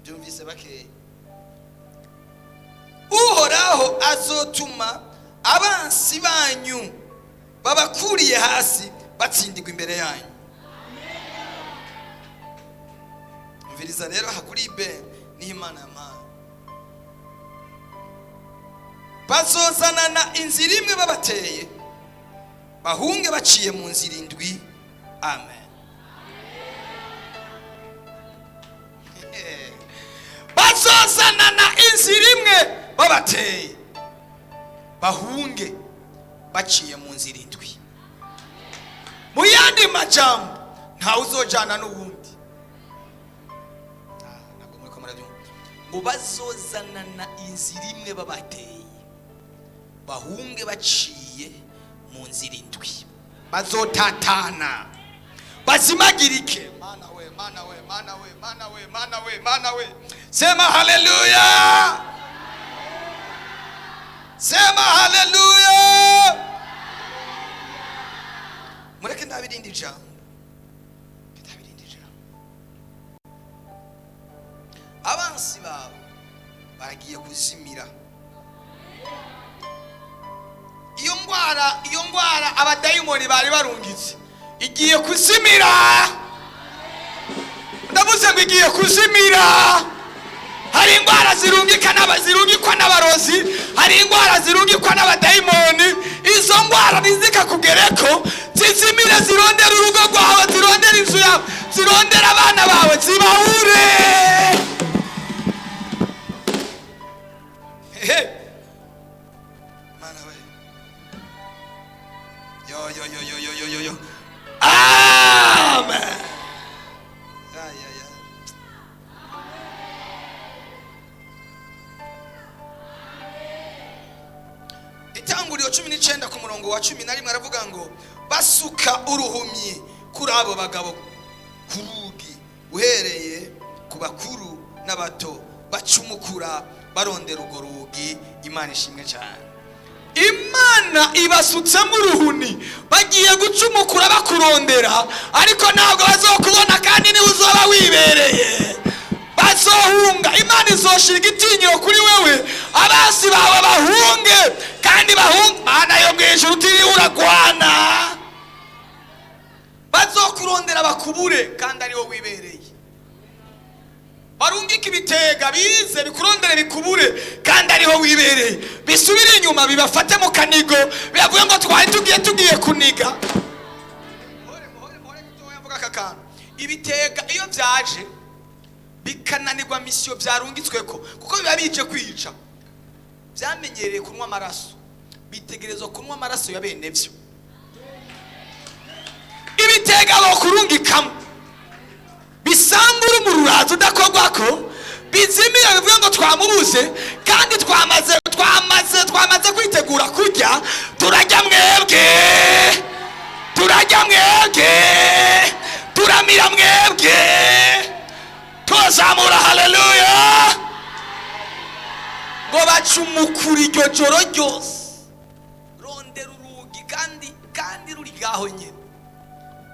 byumvise bake. Uhoraho azotuma abansi banyu babakuriye hasi batsindirwa imbere yanyu. Mviriza rero hakuribe ni Imana y'amahanga. Bazozanana inzira imwe babateye, bahunge baciye mu nzira indwi. Amen. Bazozanana inzira imwe babateye, bahunge baciye mu nzira indwi. Mu yandi majambo ntawe uzojana n'uwundi. Ntabwo muri ko murabyumva. Ngo bazozanana inzira imwe babateye, bahunge baciye mu nzira indwi. Bazotatana bazimagirike. Mana we, mana we, mana we, mana we, mana we, mana we. Sema haleluya. Sema haleluya. Mureke ndabirindi jambo. Ndabirindi jambo. Abansi babo baragiye kuzimira. Iyo ngwara abadayimoni bari barungitse igiye kuzimira. Ndavuze ngo igiye kuzimira. Hari ingwara zirungikwa n'abarozi, hari ingwara zirungikwa n'abadayimoni. Izo ngwara nizika kugereko zizimire, zirondera urugo rwawe, zirondera inzu yawe, zirondera abana bawe, zibahure. Mana we. Yo. Amen. Itanguriro 19 ku murongo wa 11 aravuga ngo basuka uruhumyi kuri abo bagabo ku rugi, uhereye ku bakuru n'abato, bacumukura barondera urwo rugi. Imana ishimwe cyane. Imana ibasutsemo uruhuni, bagiye gucumukura bakurondera, ariko ntabwo bazokubona kandi ni uzoba wibereye. Bazohunga. Imana izoshira igitinyiro kuri wewe, abasi bawe bahunge kandi bahunga. Mana yo mwijuru utiri uragwana. Bazokurondera bakubure kandi ari wowe wibereye. Barungika ibitega bize bikurondere bikubure kandi ariho wibereye. Bisubire inyuma bibafate mu kanigo, bivuga ngo twari tugiye kuniga. Muhore kutoya mvuga kakana. Ibitega iyo byaje bikananirwa misiyo byarungitsweko, kuko biba bije kwica. Byamenyereye kunywa amaraso, bitegerezwa kunywa amaraso ya bene byo. Ibitega bakurungikamo bisambura umururazo udakogwako, bizimira bivuga ngo twamubuze kandi twamaze kwitegura kurya. Turajya mwebwe, turamira mwebwe, tuzamura. Haleluya. Ngo bacumukura iryo joro ryose, rondera urugi kandi ruri gaho nyine.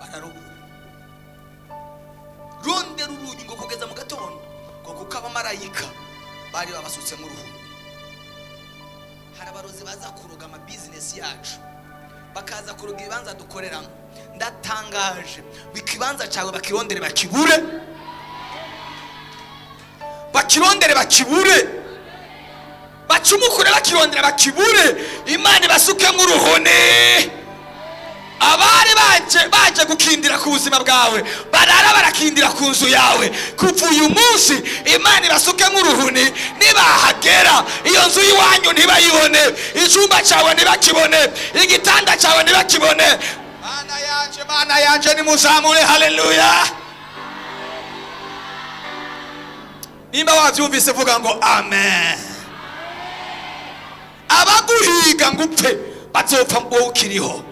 Bararubura, rondera urugi ngo kugeza mu gatondo, ngo kuko abamarayika bari babasutse mu ruhu. Hari abarozi baza kuroga ama business yacu, bakaza kuroga ibibanza dukoreramo. Ndatangaje, bikibanza cyawe bakirondere bakibure, bacumukure bakirondera bakibure. Imana basuke mu ruhone. Abari baje gukindira ku buzima bwawe barara barakindira ku nzu yawe. Kuva uyu munsi Imana basuke mu ruhuni. Nibahagera iyo nzu yiwanyu ntibayibone, icyumba cyawe ntibakibone, igitanda cyawe ntibakibone. Mana yanje nimuzamure. Haleluya. Nimba wabyumvise vuga ngo amen. Abaguhiga ngo upfe bazopfa wowe ukiriho.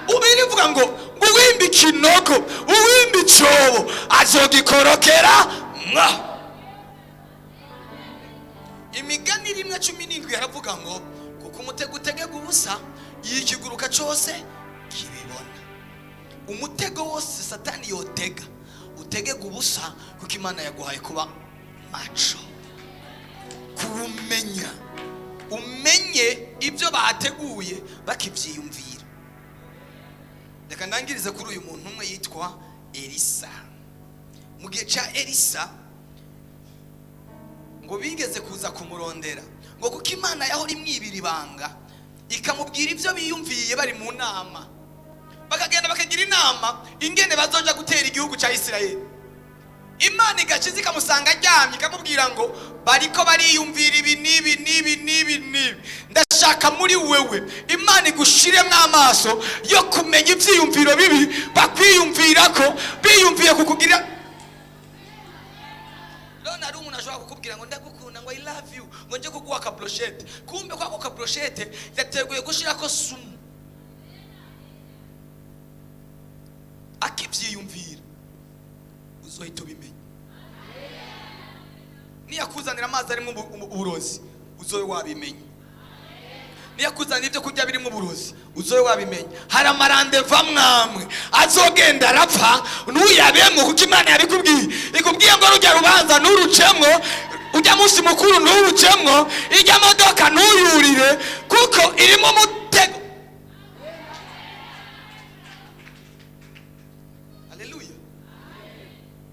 Ubiri vuga ngo uwimba ikinogo, uwimba icyobo azogikorokera mwa. Imigani 1:17 yaravuga ngo kuko umutego utegeka ubusa yikiguruka cyose kibibona. Umutego wose Satani yotega utegeka ubusa, kuko Imana yaguhaye kuba macho, kumenya, umenye ibyo bateguye bakibyiyumvira. Reka ndangirize kuri uyu muntu umwe yitwa Elisa. Mu gihe cya Elisa ngo bigeze kuza kumurondera, ngo kuko Imana yahora imwibira ibanga ikamubwira ibyo biyumviye bari mu nama, bakagenda bakagira inama ingene bazoja gutera igihugu cya Isirayeli. Imana igakiza ikamusanga aryamye ikamubwira ngo bariko bariyumvira ibi n'ibi n'ibi n'ibi n'ibi. Ndashaka muri wewe Imana igushiremo amaso yo kumenya ibyiyumviro bibi bakwiyumvira ko biyumviye kukugira. None ari umuntu ashobora kukubwira ngo ndagukunda, ngo I love you, ngo nje kuguha ka brochette, kumbe kwako ka brochette yateguye gushira ko sumu. Akibyiyumvira uzohita ubimenya. Niyakuzanira amazi arimo uburozi uzoye wabimenya. Niyakuzanira ibyo kurya birimo uburozi uzoye wabimenya. Hari amarandeva mwamwe azogenda arapfa ntuyabemo kuko Imana yabikubwiye. Ikubwiye ngo rujya rubanza nturucemwo, ujya munsi mukuru nturucemwo, ijya modoka ntuyurire kuko irimo umutego. Haleluya.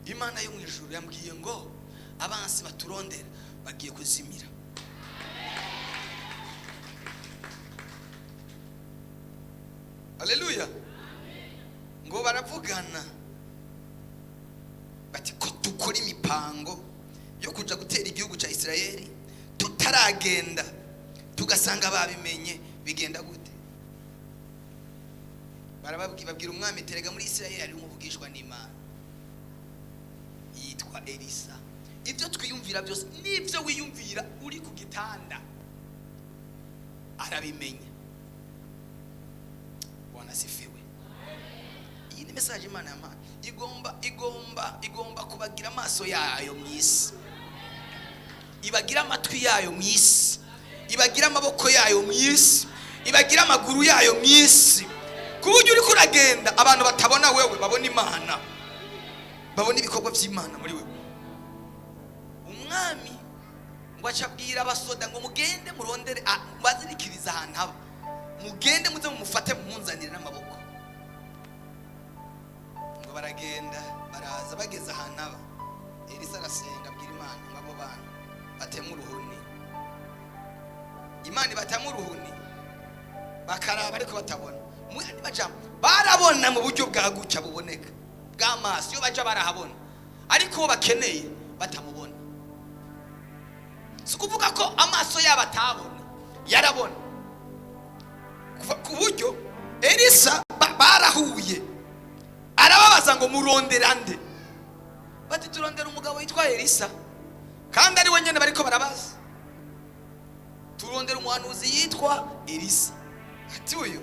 Imana yo mu ijuru yambwiye ngo abansi baturondera bagiye kuzimira. Haleluya. Ngo baravugana bati ko dukora imipango yo kuja gutera igihugu cya Isirayeli tutaragenda tugasanga babimenye bigenda gute. Babwira umwami terega muri Isirayeli ari umuvugishwa n'Imana yitwa Elisa. Ibyo twiyumvira byose n'ibyo wiyumvira uri ku gitanda arabimenya. Bwana sifiwe. Iyi ni message Imana yampaye. Igomba kubagira amaso yayo mu isi, ibagira amatwi yayo mu isi, ibagira amaboko yayo mu isi, ibagira amaguru yayo mu isi, ku buryo uri kuragenda abantu batabona wewe, babona Imana, babona ibikorwa by'Imana muri wewe. Umwami ngo acabwira abasoda ngo mugende murondere bazirikiriza ahantu haba, mugende muze mumufate mumunzanire n'amaboko. Ngo baragenda baraza, bageze ahantu haba Elisa arasenga abwira Imana ngo abo bantu batemu uruhuni. Imana batemu uruhuni bakaraba ariko batabona. Mwandi bajambo barabona mu buryo bwa gucya buboneka bw'amaso, iyo baje barahabona ariko bakeneye batamubona. Sikuvuga ko amaso yabo atabona, yarabona ku buryo Elisa barahuye arababaza ngo murondera nde. Bati turondera umugabo witwa Elisa, kandi ari wenyine bariko barabaza. Turondera umuhanuzi yitwa Elisa. Ati uyu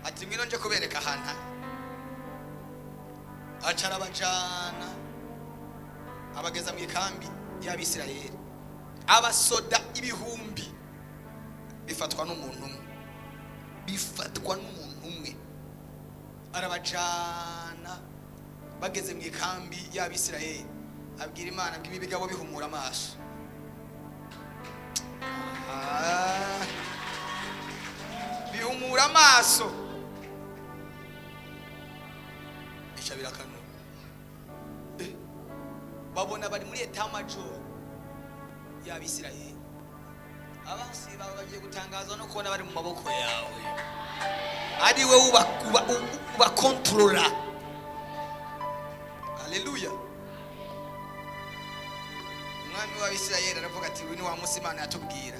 ati ngino nje kubereka ahantu acara bajana abageza mu ikambi y'Abisirayeli. Abasoda ibihumbi bifatwa n'umuntu umwe, arabajana bageze mu ikambi y'Abisirayeli. Abwira Imana ngo ibi bigabo bihumura amaso. Bihumura amaso bishabira kanu. Babona bari muri eta major y'Abisirayeli. Abansi baba bagiye gutangaza no kubona bari mu maboko yawe, ari we uba controller. Haleluya. Umwami w'Abisirayeli aravuga ati uyu ni wa munsi Imana yatubwira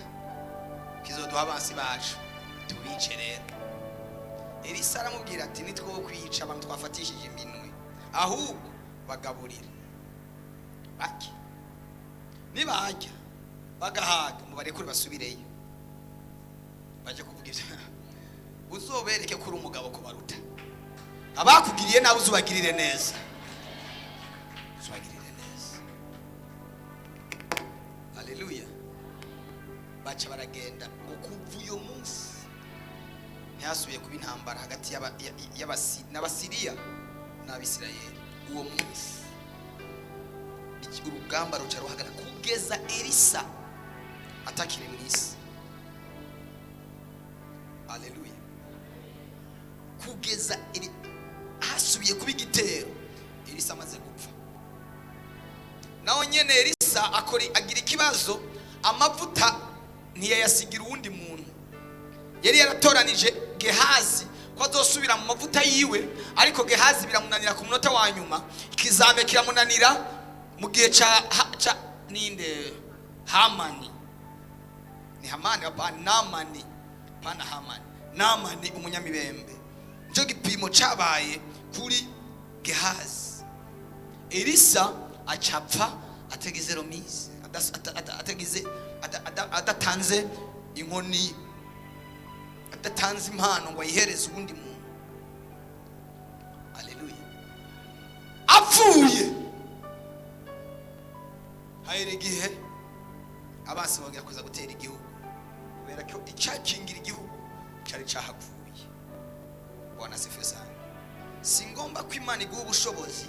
kizoduha abansi bacu tubice rero. Elisa aramubwira ati nitwo kwica abantu twafatishije iminwe, ahubwo bagaburira bake, nibajya bagahaga mubarekure basubireyo baje kuvuga ibyo. Uzobereke ko uri umugabo kubaruta, abakugiriye nawe uzubagirire neza, uzubagirire neza. Haleluya. Baca baragenda ngo kuva uyo munsi ntihasubiye kuba intambara hagati n'Abasiriya n'Abisirayeli. Uwo munsi urugamba ruca ruhagarara kugeza Elisa atakiri mu isi. Haleluya. Kugeza hasubiye kuba igitero Elisa amaze gupfa. Naho nyene Elisa agira ikibazo, amavuta ntiyayasigira uwundi muntu. Yari yaratoranije Gehazi ko azosubira mu mavuta yiwe, ariko Gehazi biramunanira ku munota wa nyuma, ikizame kiramunanira mu gihe ca ninde Hamani. Ni Hamani apana Namani, pana Hamani. Namani umunyamibembe. Nico gipimo cabaye kuri Gehazi. Elisa acapfa ategeze romizi, adatanze inkoni, adatanze impano ngo ayihereze ubundi muntu. Haleluya. Apfuye hayere igihe abasi bagira kuza gutera igihugu, kubera ko icyakingira igihugu cyari cahapfuye. Bwana sifiwe sana. Singomba ko Imana iguha ubushobozi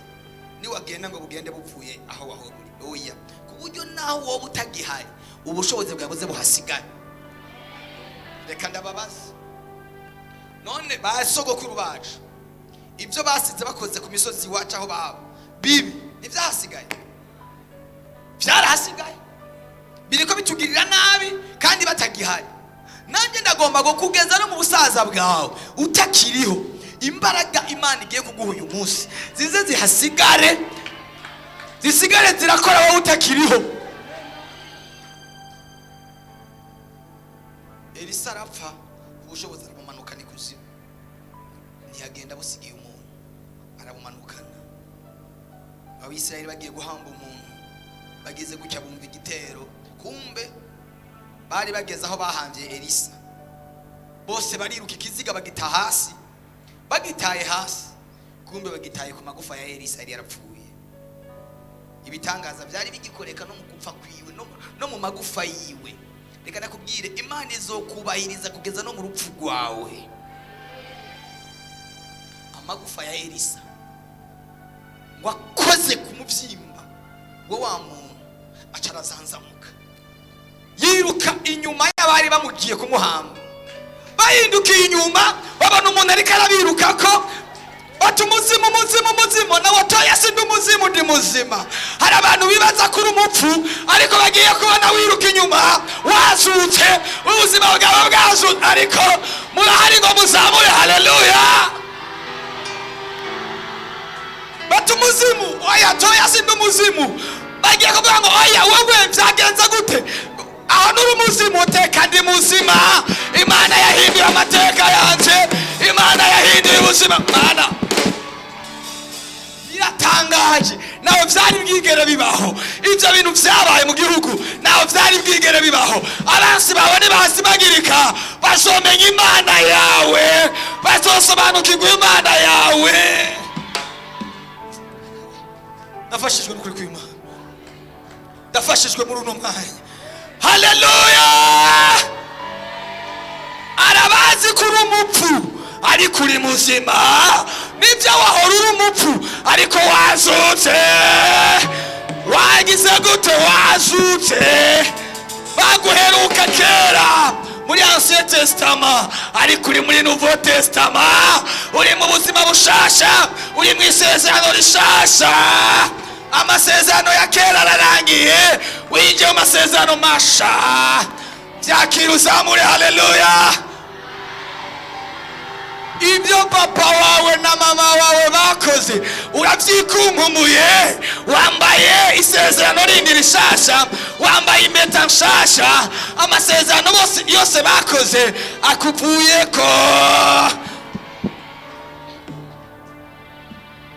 niwagenda ngo bugende bupfuye aho waho buri. Oya, kuburyo naho wowe utagihari ubushobozi bwabuze buhasigara. Reka ndababaza, none basogokuru bacu ibyo basize bakoze ku misozi iwacu aho baba bibi ntibyahasigaye? Byarahasigaye, biriko bitugirira nabi kandi batagihari. Nanjye ndagomba kugeza no mu busaza bwawe utakiriho, imbaraga Imana igiye kuguha uyu munsi zize zihasigare, zisigare zirakora wowe utakiriho. Elisa arapfa, ubushobozi arabumanukana ikuzimu, ntiyagenda busigiye umuntu, arabumanukana. Abisirayeli bagiye guhamba umuntu, bageze gucya bumva igitero, kumbe bari bageze aho bahambye Elisa. Bose bariruka ikiziga bagita hasi, bagitaye hasi, kumbe bagitaye ku magufa ya Elisa yari yarapfuye. Ibitangaza byari bigikoreka no mu gupfa kwiwe no mu magufa yiwe. Reka nakubwire, Imana izokubahiriza kugeza no mu rupfu rwawe. Amagufa ya Elisa ngo akoze ku mubyimba wo wa muntu, acarazanzamuka yiruka inyuma y'abari bamugiye kumuhamba. Bahindukiye inyuma babona umuntu ariko arabiruka ko bati umuzimu na watoya sindi umuzimu ndi muzima. Hari abantu bibaza kuri umupfu, ariko bagiye kubona wiruka inyuma wazutse, ubuzima bwawe bwazutse, ariko murahari ngo muzamure. Haleluya. Bati umuzimu, oya toya sindi umuzimu. Bagiye kuvuga ngo oya wowe byagenze gute? Aho nuri umuzimu uteka ndi muzima. Imana yahinduye amateka yanje, Imana yahinduye ubuzima. Mana biratangaje, nawe byari bwigere bibaho. Ibyo bintu byabaye mu gihugu nawe byari bwigere bibaho. Abansi bawe ntibazibagirika, bazomenya Imana yawe, bazosobanukirwa Imana yawe. Nafashijwe n'ukuri kw'Imana, ndafashijwe muri uno mwanya. Haleluya. Arabazi kuri umupfu ariko uri muzima. Nibyo wahora uri umupfu ariko wazutse. Wagize gute? Wazutse. Baguheruka kera muri Ancien Testament, ariko uri muri Nouveau Testament. Uri mu buzima bushasha, uri mu isezerano rishasha. Amasezerano ya kera ararangiye, winjiye mu masezerano masha. Byakira uzamure. Haleluya. Ibyo papa wawe na mama wawe bakoze urabyikunkumbuye, wambaye isezerano rindi rishasha, wambaye impeta nshasha. Amasezerano yose bakoze akuvuyeko.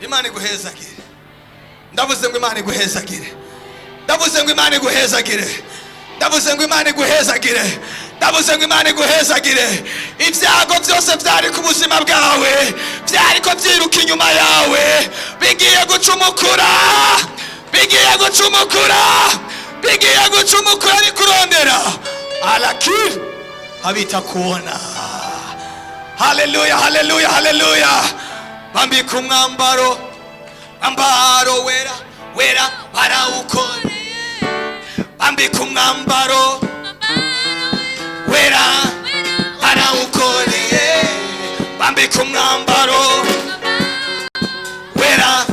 Imana iguhezagire. Ndavuze ngo Imana iguhezagire. Ndavuze ngo Imana iguhezagire. Ndavuze ngo Imana iguhezagire. Ndavuze ngo Imana iguhezagire. Ibyago byose byari ku buzima bwawe, byari ko byiruka inyuma yawe, bigiye gucumukura, bigiye gucumukura, bigiye gucumukura bikurondera. Alakiri habita kuona. Haleluya, haleluya, haleluya. Bambika umwambaro, ambaro wera, wera barawuko bambika umwambaro wera barawukoreye, bambika umwambaro wera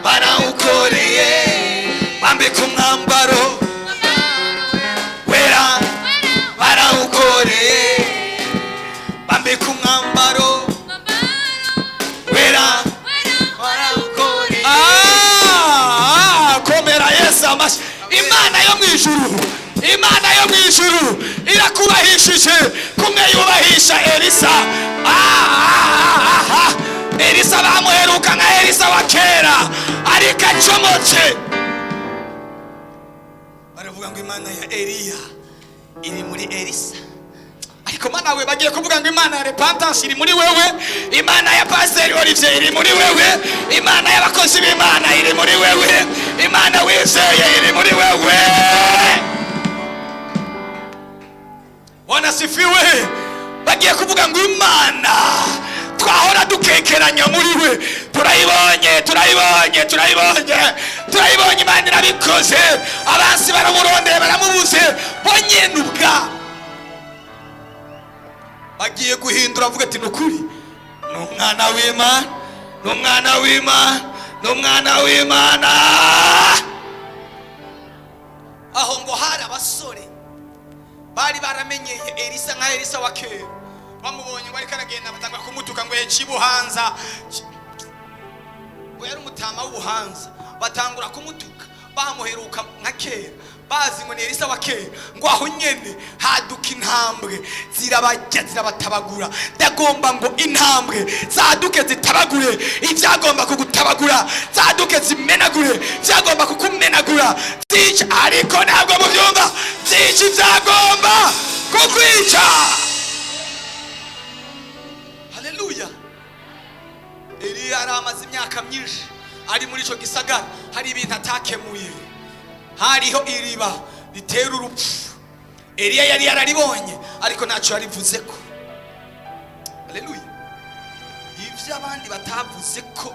barawukoreye, bambika umwambaro wera barawukoreye, bambika umwambaro wera barawukoreye. Komera Yesu amashyi. Imana yo mu ijuru, Imana yo mu ijuru irakubahishije kumwe yubahisha Elisa. Elisa bamuheruka nka Elisa wa kera ariko acomoce. Baravuga ngo Imana ya Eliya iri muri Elisa, ariko mana we bagiye kuvuga ngo Imana ya repentance iri muri wewe, Imana ya Pastor Olivier iri muri wewe, Imana y'abakozi b'Imana iri muri wewe, Imana wizeye iri muri wewe. Wanasifiwe. Bagiye kuvuga ngo Imana twahora dukekeranya muri we turayibonye, Imana irabikoze. Abansi baramurondeye baramubuze bonyene ubwa bagiye guhindura avuga ati nukuri n'umwana w'Imana, n'umwana w'Imana, n'umwana w'Imana. Aho ngo hari abasore bari baramenyeye Elisa nka Elisa wa kera, bamubonye ngo ariko aragenda batanga kumutuka ngo yeci buhanza, ngo yari umutama w'ubuhanza, batangura kumutuka bamuheruka nka kera, bazi ngo ni Elisa wa kera. Ngo aho nyene haduka intambwe zirabajya zirabatabagura. Ndagomba ngo intambwe zaduke zitabagure ivyagomba kugutabagura, zaduke zimenagure vyagomba kukumenagura, zica ariko ntabwo muvyumva, zica ivyagomba kukwica. Haleluya. Eliya aramaze imyaka myinshi ari muri ico gisagara, hari ibintu atakemuye, hariho iriba ritera urupfu. Eliya yari yararibonye ariko ntacyo yarivuzeko. Haleluya. Ivyo abandi batavuze ko,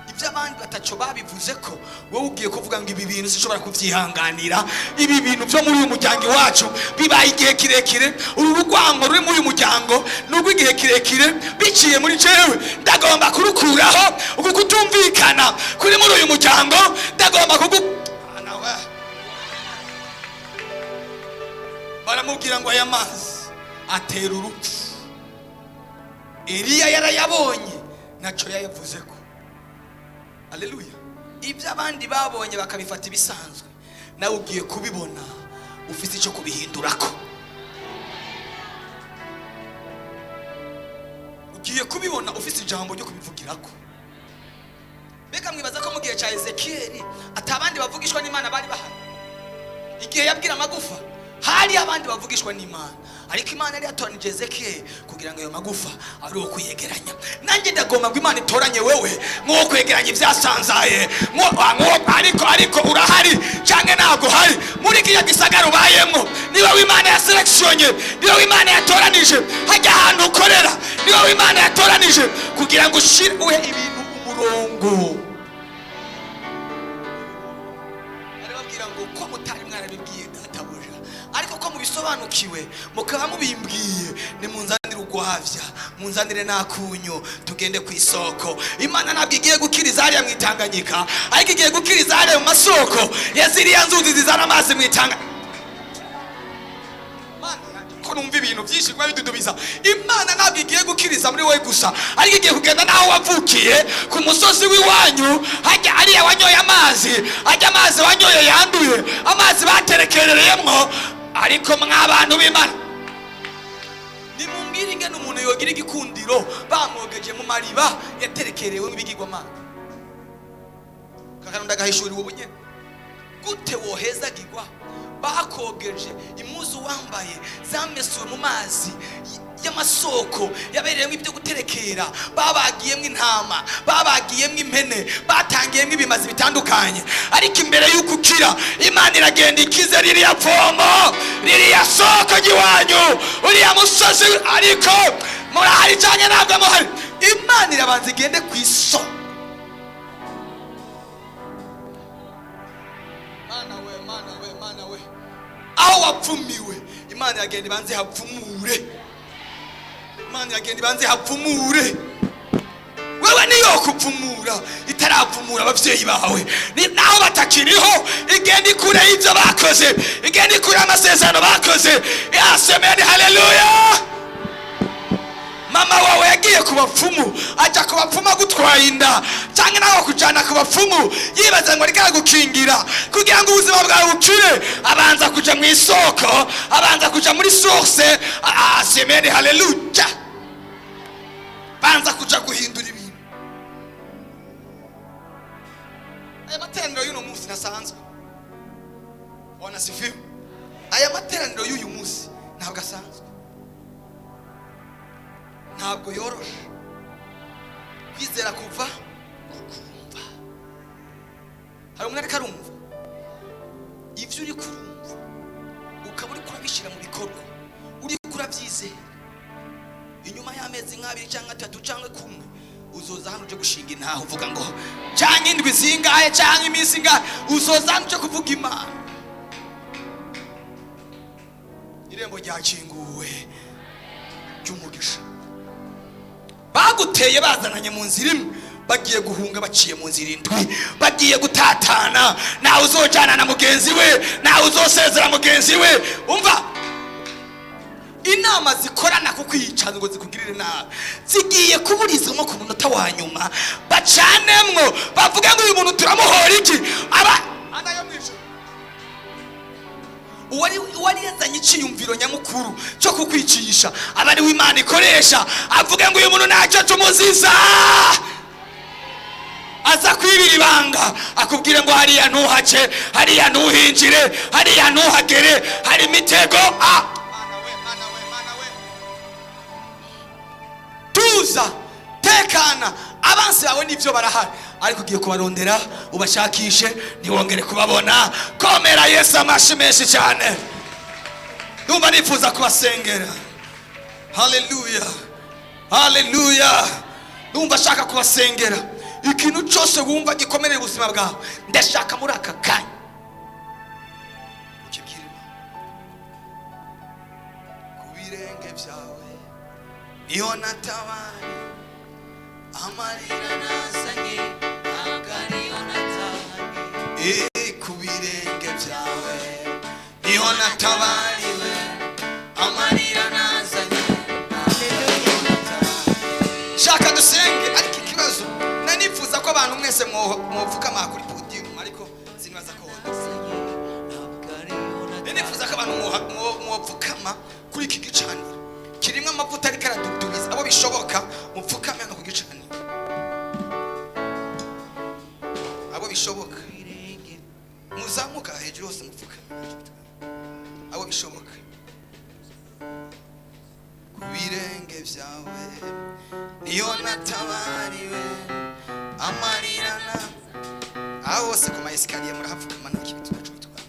ivyo abandi bataco babivuze ko, wowe ugiye kuvuga ngo ibi bintu sishobora kuvyihanganira, ibi bintu byo muri uyu muryango wacu bibaye igihe kirekire, uru rugwango ruri muri uyu muryango nubwo igihe kirekire biciye muri jewe, ndagomba kurukuraho. Uku kutumvikana kuri muri uyu muryango ndagomba baramubwira ngo aya mazi atera urupfu. Eliya yarayabonye naco yayavuzeko. Haleluya. Ibyo abandi babonye bakabifata ibisanzwe, nawe ugiye kubibona ufite icyo kubihindurako. Ugiye kubibona ufite ijambo ryo kubivugirako. Mbega mwibaza ko mu gihe cya Ezekiel atabandi bavugishwa n'Imana bari bahari? Igihe yabwira amagufa hari abandi bavugishwa n'Imana, ariko Imana yari yatoranije Ezekiel kugira ngo ayo magufa ari uwo kuyegeranya. Nanjye ndagomba ngo Imana itoranye wewe nk'uwo kwegeranya ibyasanzaye, ariko urahari cyangwa ntabwo hari muri kiriya gisagara ubayemo. Niba w'Imana ya selectionye, niba w'Imana yatoranije hajya ahantu ukorera, niba w'Imana yatoranije kugira ngo ushire uhe ibintu umurongo. Arababwira ngo ko mutari mwarabibwiye databuja, ariko ko mubisobanukiwe mukaba mubimbwiye, ni munzanire ugwavya, munzanire nakunyo tugende ku isoko. Imana ntabwo igiye gukiriza hariya mu Itanganyika, ariko igiye gukiriza hariya mu masoko ya ziriya nzuzi zizana amazi mu Itanganyika. Ko numva ibintu byinshi kwa bidudubiza. Imana ntabwo igiye gukiriza muri wowe gusa, ariko igiye kugenda naho wavukiye ku musozi w'iwanyu, hajya hariya wanyoye amazi, hajya amazi wanyoye yanduye, amazi baterekerereyemo. Ariko mw'abantu b'Imana nimumbwire ingene umuntu yogira igikundiro bamwogeje mu mariba yaterekerewe n'ibigirwamana, kakanunda gahishuriwe ubunyene. Gute wohezagirwa bakogeje imuzu wambaye zamesuwe mu mazi y'amasoko yabereyemo ibyo guterekera, babagiyemo intama, babagiyemo impene, batangiyemo ibimazi bitandukanye, ariko imbere y'uko ukira Imana iragenda ikize ririya vomo, ririya soko ry'iwanyu, uriya musozi. Ariko murahari cyane ntabwo muhari, Imana irabanza igende ku isoko. aho wapfumiwe Imana yagenda ibanze hapfumure. Imana yagenda ibanze hapfumure. Wewe niyo kupfumura itarapfumura abavyeyi bawe naho batakiriho, igenda ikure ivyo bakoze, igenda ikure amasezerano bakoze. Amen, haleluya. Mama wawe yagiye kubapfumu, aja kubapfuma gutwaye inda cyangwa naho kujana kubapfumu yibaza ngo rikara gukingira kugira ngo ubuzima bwawe bukire, abanza kuja mu isoko, abanza kuja muri source. Amen, haleluya. Banza kuja guhindura ibintu. Aya materaniro y'uno munsi nasanzwe, ona sifiwe. Aya materaniro y'uyu munsi ntabwo asanzwe, ntabwo yoroshe. Bizera kuva kumva. Hari umuntu ariko arumva ivyo uri kurumva, ukaba uri kurabishira mu bikorwa, uri kurabyizera. Inyuma y'amezi nk'abiri cyangwa 3 cyangwa 1 uzoza hano uje gushinga intaho uvuga ngo cyangwa indwi zingahe cyangwa iminsi ngahe, uzoza hano uje kuvuga Imana. Irembo ryakinguwe cy'umugisha. Baguteye bazananye mu nzira imwe, bagiye guhunga baciye mu nzira indwi, bagiye gutatana. Nawe uzojana na mugenzi we, nawe uzosezera mugenzi we. Umva, inama zikorana kukwicaza ngo zikugirire nabi zigiye kuburizamo ku munota wa nyuma, bacanemwo bavuga ngo uyu muntu turamuhora iki. Aba anayo mwisho uwari yazanye icyiyumviro nyamukuru cyo kukwicisha, abari w'Imana ikoresha, avuga ngo uyu muntu ntacyo tumuziza, aza kwibira ibanga akubwire ngo hariya ntuhace, hariya ntuhinjire, hariya ntuhagere, hari imitego. Tuza tekana, abansi bawe nivyo barahari, ariko ugiye kubarondera ubashakishe ntiwongere kubabona. Komera Yesu amashi menshi cyane. Ndumva nifuza kubasengera. Haleluya, haleluya. Ndumva shaka kubasengera. Ikintu cyose wumva gikomerera ubuzima bwawe, ndashaka muri aka kanya ukibwirira ku birenge byawe niho natabari, amarira nazanye agariyo natahani. Ku birenge byawe niho natabariwe, amarira nazanye agariyo natahani. Shaka dusenge, ariko ikibazo nanifuza ko abantu mwese mwopfukama kuri podium, ariko sinibaza ko nanifuza ko abantu mwopfukama kuri iki gicaniro kirimo amavuta ariko aradudubiza. Abo bishoboka mupfukame hano ku gicaniro, abo bishoboka muzamuka hejuru hose mupfukame, abo bishoboka. Ku birenge byawe niyo natabariwe, amarira na aho hose ku maesikariye murahapfukama nta kintu cy'ubutwa.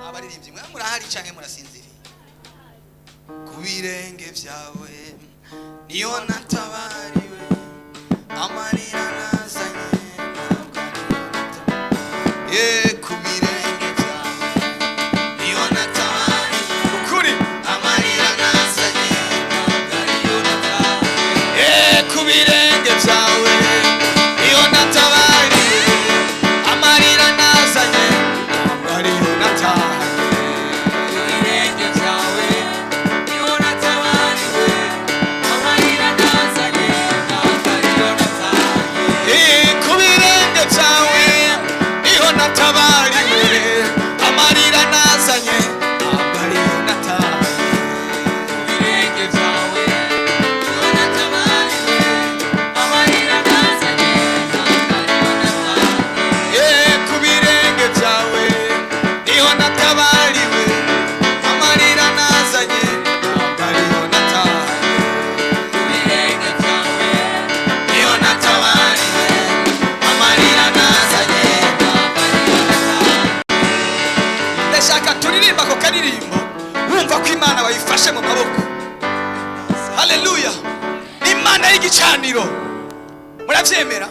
Abaririmbyi mwe murahari cyane murasinziriye. Ku birenge byawe niyo natabariwe, amarira nazanye ntabwo ari ku birenge byawe niyo natabariwe, ukuri amarira nazanye ntabwo ari ku birenge byawe niyo natabariwe, amarira nazanye ntabwo ari bayifashe mu maboko. Haleluya. Imana y'igicaniro murabyemera?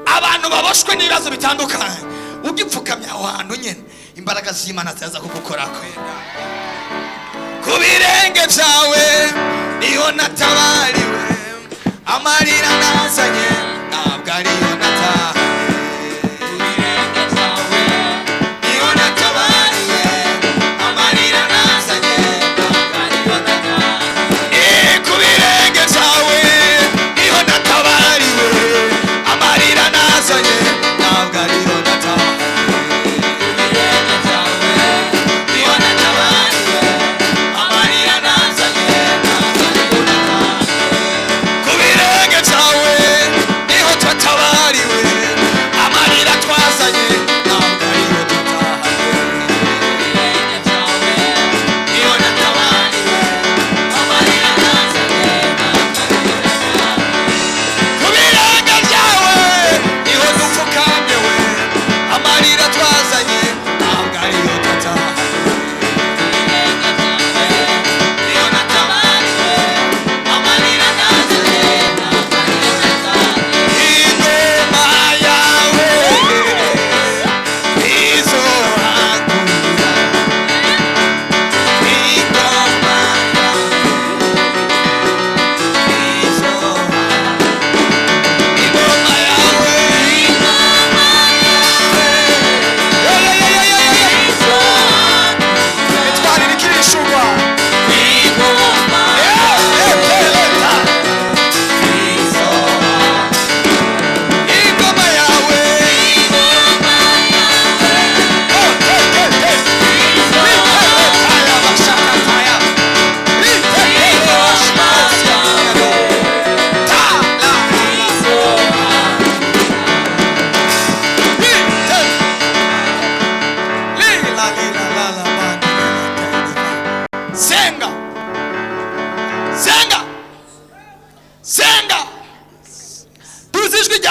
Abantu baboshwe n'ibibazo bitandukanye ugipfukamya aho hantu nyene imbaraga z'Imana zaza kugukorako. Ku birenge byawe niho natabariwe, amarira nazanye ntabwo ariyo natahaye. Ku birenge byawe niho natabariwe, amarira nazanye ntabwo ariyo natahaye. Ku birenge byawe niho natabariwe, amarira nazanye ntabwo ariyo natahaye.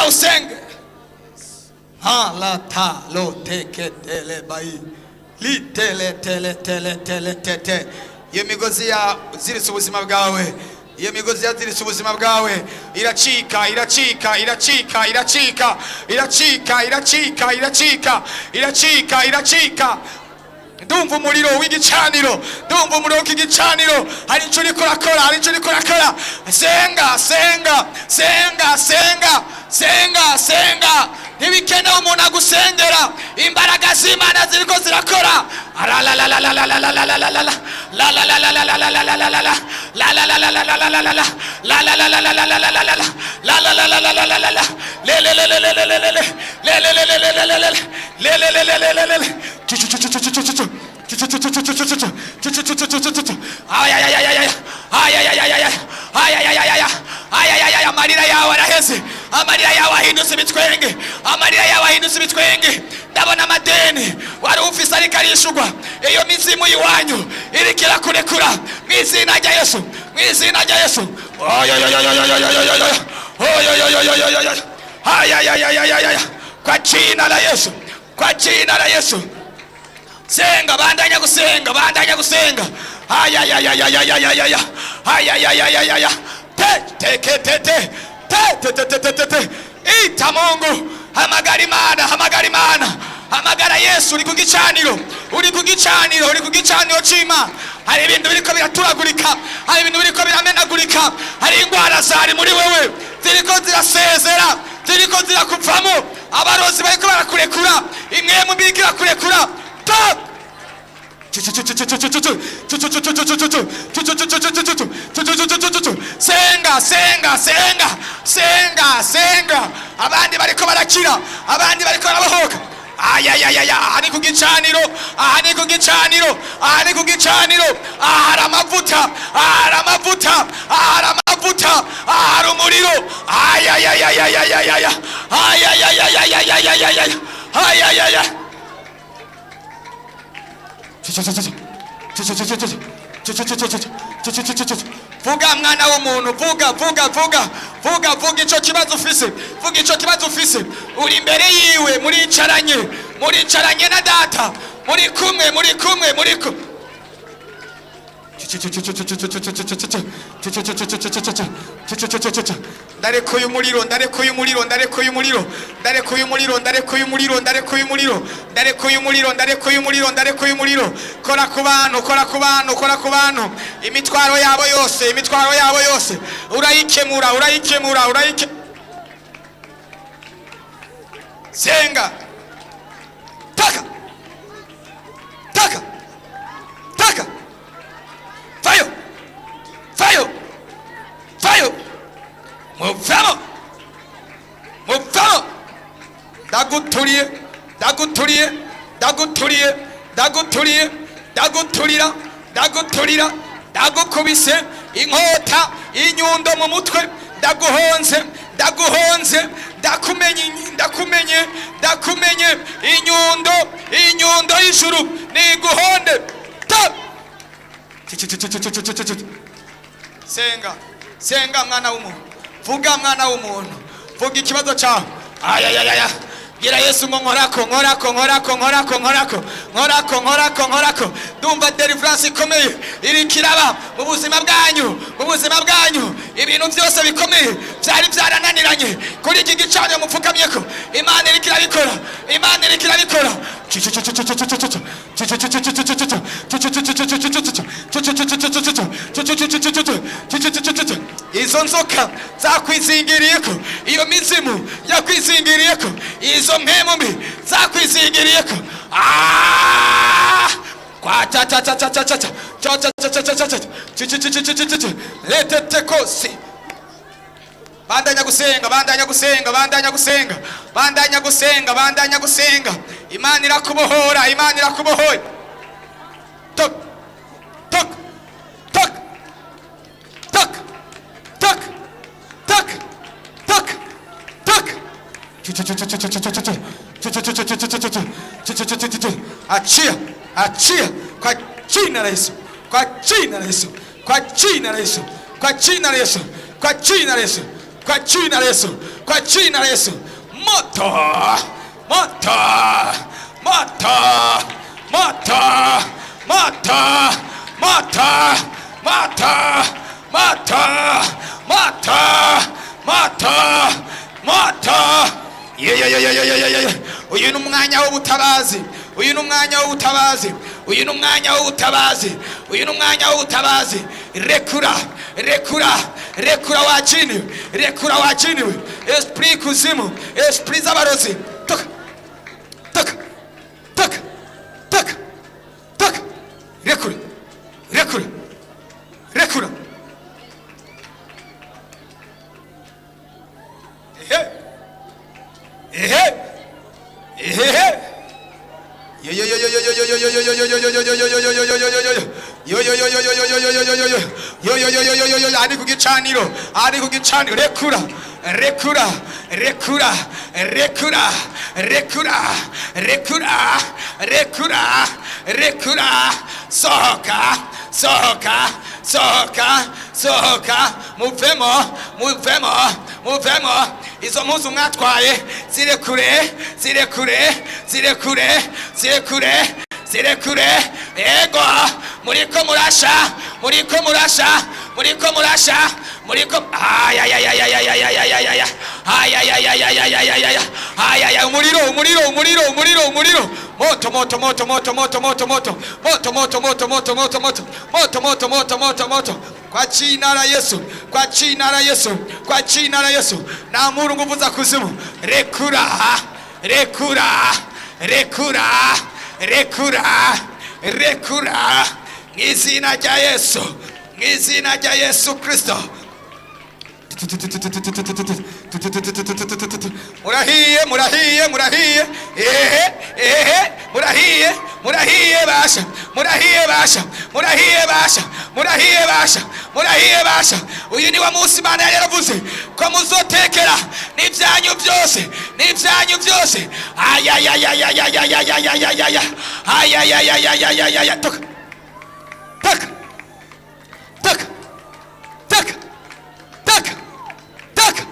Usenge ha la ta lo te ke tele bai li tele tele tele tele tete. Iyo migozi ya ziritse ubuzima bwawe, iyo migozi ya ziritse ubuzima bwawe iracika iracika iracika iracika iracika iracika iracika iracika iracika. Ndumva umuriro w'igicaniro, ndumva umuriro w'igicaniro. Hari icyo uriko urakora, hari icyo uriko urakora. Senga senga senga senga senga senga. Ntibikenewe umuntu agusengera, imbaraga z'Imana ziriko zirakora. Amarira yawe araheze, amarira yawe ahindutse ibitwenge, amarira yawe ahindutse ibitwenge. Ndabona amadeni wari ufise ariko arishugwa, iyo mizimu yiwanyu iriko irakurekura mu izina rya Yesu, mu izina rya Yesu. Kwa jina la Yesu, kwa jina la Yesu. Senga, bandanya gusenga, bandanya gusenga. Ita Mungu, hamagara Imana, hamagara Imana, hamagara Yesu. Uri ku gicaniro, uri ku gicaniro, uri ku gicaniro c'Imana. Hari ibintu biriko biraturagurika, hari ibintu biriko biramenagurika, hari ingwara zari muri wewe ziriko zirasezera, ziriko zirakuvamo. Abarozi bariko barakurekura, imwe mu biriko irakurekura. Senga senga senga senga senga. Abandi bariko barakira, abandi bariko barabohoka. Ani ku gicaniro, ani ku gicaniro, ani ku gicaniro. Ahari amavuta, ahari amavuta, ahari amavuta, ahari umuriro. Vuga mwana w'umuntu, vuga vuga vuga vuga vuga ico kibazo ufise, vuga ico kibazo ufise. Uri imbere yiwe, muricaranye, muricaranye na data, muri kumwe, muri kumwe, muri kumwe. ndarekuye umuriro, ndarekuye umuriro, ndarekuye umuriro, ndarekuye umuriro, ndarekuye umuriro, ndarekuye umuriro, ndarekuye umuriro, ndarekuye umuriro, ndarekuye umuriro. Kora ku bantu, kora ku bantu, kora ku bantu. Imitwaro yabo yose, imitwaro yabo yose urayikemura, urayikemura, senga. Taka, taka, taka. Fayo, fayo, fayo. Muvamo, muvamo. Ndaguturiye, ndaguturiye, ndaguturiye, ndaguturiye, ndaguturira, ndaguturira, ndagukubise inkota y'inyundo mu mutwe, ndaguhonze, ndaguhonze, ndakumenye, ndakumenye, ndakumenye. Inyundo, inyundo y'ijuru niguhonde. Senga, senga mwana w'umuntu, vuga mwana w'umuntu, vuga ikibazo cyawe. Ayayaya, gira Yesu ngo nkorako, nkorako, nkorako, nkorako, nkorako, nkorako, nkorako, nkorako. Ndumva deliverance ikomeye iri kiraba mu buzima bwanyu, mu buzima bwanyu. Ibintu byose bikomeye byari byarananiranye kuri iki gicanyo mupfukamyeko, Imana iri kirabikora, Imana iri kirabikora. Izo nzoka zakwizingiriyeko, iyo mizimu yakwizingiriyeko, izo mpemu mbi zakwizingiriyeko. Kwa cha cha cha cha cha cha cha cha cha cha cha letete kosi. Bandanya gusenga, bandanya gusenga, bandanya gusenga, bandanya gusenga, bandanya gusenga. Imana irakubohora, Imana irakubohoye. Tok tok tok tok tok tok tok tok. Achia, achia kwa jina la Yesu, kwa jina la Yesu, kwa jina la Yesu, kwa jina la Yesu, kwa jina la Yesu, kwa jina la Yesu, kwa jina la Yesu. Moto, moto, moto, moto, moto, moto, moto, moto, moto, moto, moto. Uyu ni umwanya w'ubutabazi, uyu ni umwanya w'ubutabazi, uyu ni umwanya w'ubutabazi, uyu ni umwanya w'ubutabazi. Rekura, rekura, rekura wachiniwe, rekura wachiniwe. Esprit kuzimu, esprit z'abarozi. Toka, toka, toka, toka, toka. Rekura, rekura, rekura. Ehe, ehe, yo yo yo yo yo yo yo yo yo yo yo yo yo yo yo yo yo yo ari kugicaniro, ari kugicaniro. Rekura, rekura, rekura, rekura, rekura, rekura, rekura, rekura. Sohoka, sohoka, sohoka, sohoka. Muvemo, muvemo, muvemo. Izo mpuzu mwatwaye zirekure, zirekure, zirekure, zirekure, zirekure. Ego, muriko murasha, muriko murasha, muriko murasha, muriko. Ayayayayayayayayayaya, ayayayayayayayaya, ayaya. Umuriro, umuriro, umuriro, umuriro, umuriro. Moto, moto, moto, moto, moto, moto, moto, moto, moto, moto, moto, moto, moto, moto, moto, moto, moto, moto. Kwa jina la Yesu, kwa jina la Yesu, kwa jina la Yesu. Naamuru nguvu za kuzimu, rekura, rekura, rekura, rekura, rekura. Mwizina rya Yesu, mwizina rya Yesu Kristo. Murahiye, murahiye, murahiye. Ehe, ehe, murahiye, murahiye basha, murahiye basha, murahiye basha, murahiye basha, murahiye basha. Uyu ni wa munsi Imana yaravuze ko muzotekera n'ibyanyu byose, n'ibyanyu byose. Ayayayayayayayayayaya, ayayayayayayayaya. Toka, toka, toka, toka, toka, toka.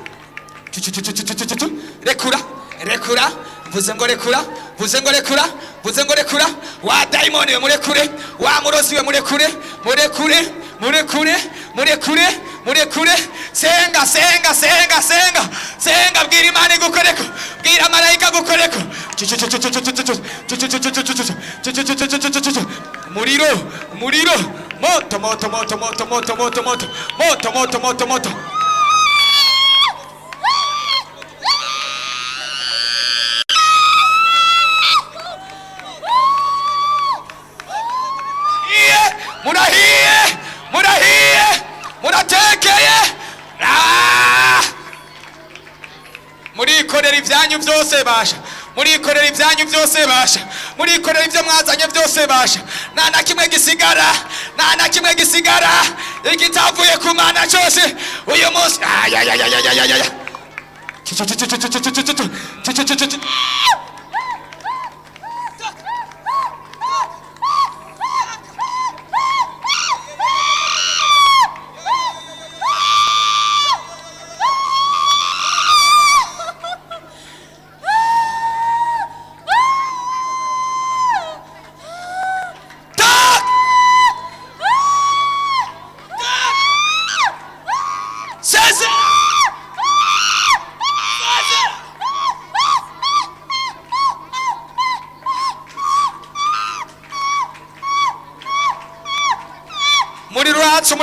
Rekura, rekura. Vuze ngo rekura, vuze ngo rekura, vuze ngo rekura. Wa daimoni we murekure, wa murozi we murekure, murekure, murekure, murekure, murekure. senga senga senga senga senga, bwira Imana igukoreko, bwira marayika gukoreko. Muriro muriro, moto moto moto moto moto moto moto moto moto moto moto. Murahiye murahiye muratekeye, murikorera ibyanyu byose basha, murikorera ibyanyu byose basha, murikorera ibyo mwazanye byose basha, nta na kimwe gisigara, nta na kimwe gisigara, igitavuye ku Mana cyose uyu munsi.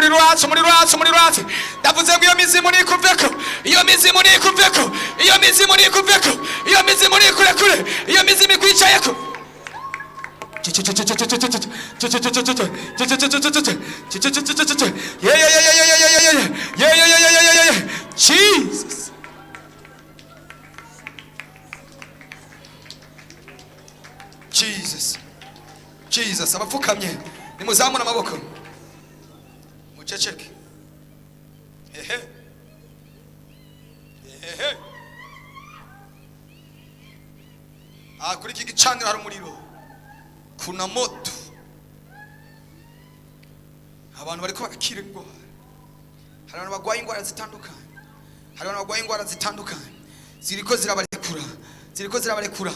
Muri rwatsi ndavuze ngo iyo mizimu nikuveko, iyo mizimu nikuveko, iyo mizimu nikuveko, iyo mizimu nikurekure, iyo mizimu ikwicayeko. Jesus Jesus Jesus, abapfukamye nimuzamura amaboko muceceke. Hehe hehe, kuri iki gicaniro hari umuriro, kuna moto, abantu bariko barakira indwara, hari abantu bagwaye indwara zitandukanye, hari abantu bagwaye indwara zitandukanye ziriko zirabarekura, ziriko zirabarekura.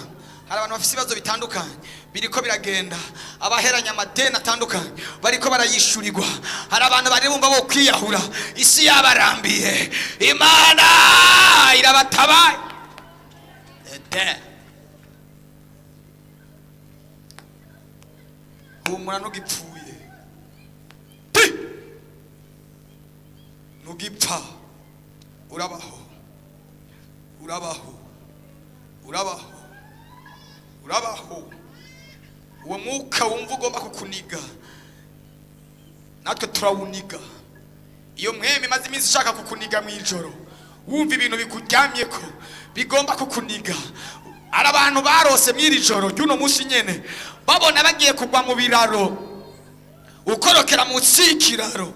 Hari abantu bafite ibibazo bitandukanye biriko biragenda, abaheranya amadeni atandukanye bariko barayishurirwa, hari abantu bari bumva bo kwiyahura, isi yabarambiye, Imana irabatabaye. Humura ntugipfuye, ntugipfa, urabaho urabaho urabaho urabaho. Uwo mwuka wumva ugomba kukuniga natwe turawuniga. Iyo mweme maze iminsi ishaka kukuniga mw'ijoro, wumva ibintu bikuryamyeko bigomba kukuniga. Ari abantu barose mw'iri joro ry'uno munsi nyene babona bagiye kugwa mu biraro, ukorokera mu kiraro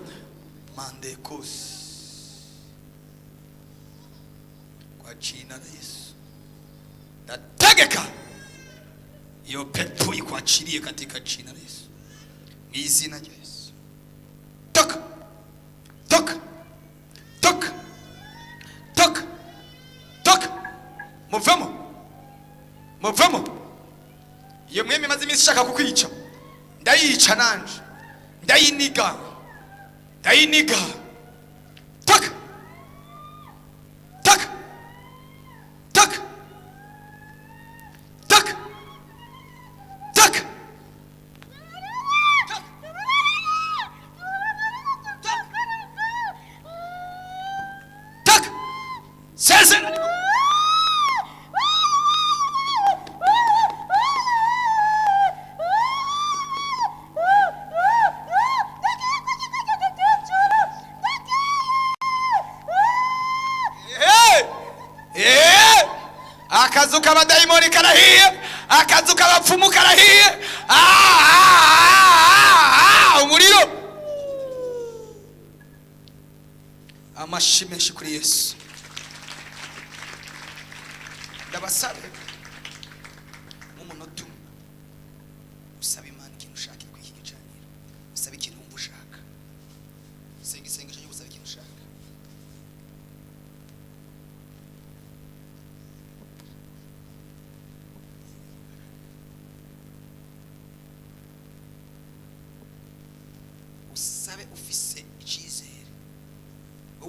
mandekosi kwa jina la Yesu nategeka iyo pepo ikuachilie katika jina la Yesu, izina la Yesu. Toka toka toka toka toka, muvemo muvemo. Iyo mweme maze iminsi ishaka kukwica, ndayica nanje, ndayiniga ndayiniga. Toka toka toka toka toka toka. Sasa akazu k'abadayimoni karahiye, akazu k'abapfumu karahiye. Umuriro, amashi menshi kuri Yesu. Ndabasabe mu munota usaba Imana ikintu ushaka kuri iki gicaniro, usaba ikintu wumva ushaka, senga isengesho ryo gusaba ikintu ushaka. Usabe ufise icyizere,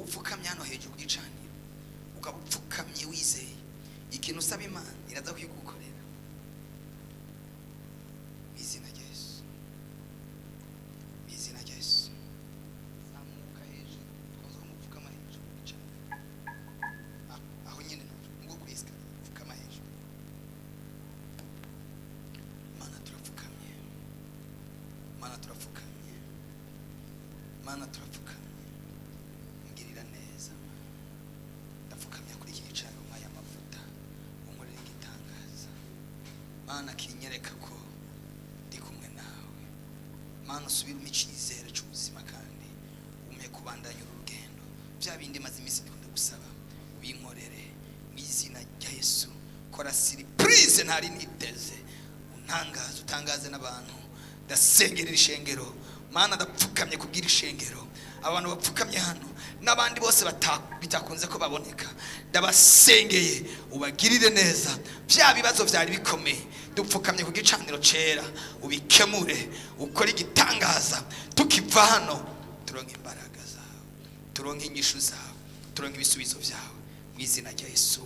upfukamye hano hejuru ku gicaniro, ukaba upfukamye wizeye ikintu usaba Imana iraza kwigukorera mu izina rya Yesu, mu izina rya Yesu. Zamuka hejuru, twaza kumupfukama hejuru ku gicaniro, aho nyine ngo kwiska upfukama hejuru. Mana turapfukamye, Mana turapfukamye, Mana turapfukamye, ngirira neza. Ndapfukamye kuri iki gicaniro nk'aya mavuta, unkorere igitangaza Mana, kinyereka ko ndi kumwe nawe. Mana usubiremo icyizere cy'ubuzima kandi umpe kubandanya urugendo. Bya bindi maze iminsi ndikunda gusaba ubinkorere mu izina rya Yesu. Kora surprise ntari niteze, untangaze utangaze n'abantu. Ndasengerera ishengero Mana, ndapfukamye kubwira ishengero, abantu bapfukamye hano n'abandi bose bitakunze ko baboneka, ndabasengeye ubagirire neza. Bya bibazo byari bikomeye dupfukamye ku gicaniro cera, ubikemure, ukora igitangaza. Tukiva hano turonke imbaraga zawe, turonke inyishu zawe, turonke ibisubizo byawe mu izina rya Yesu.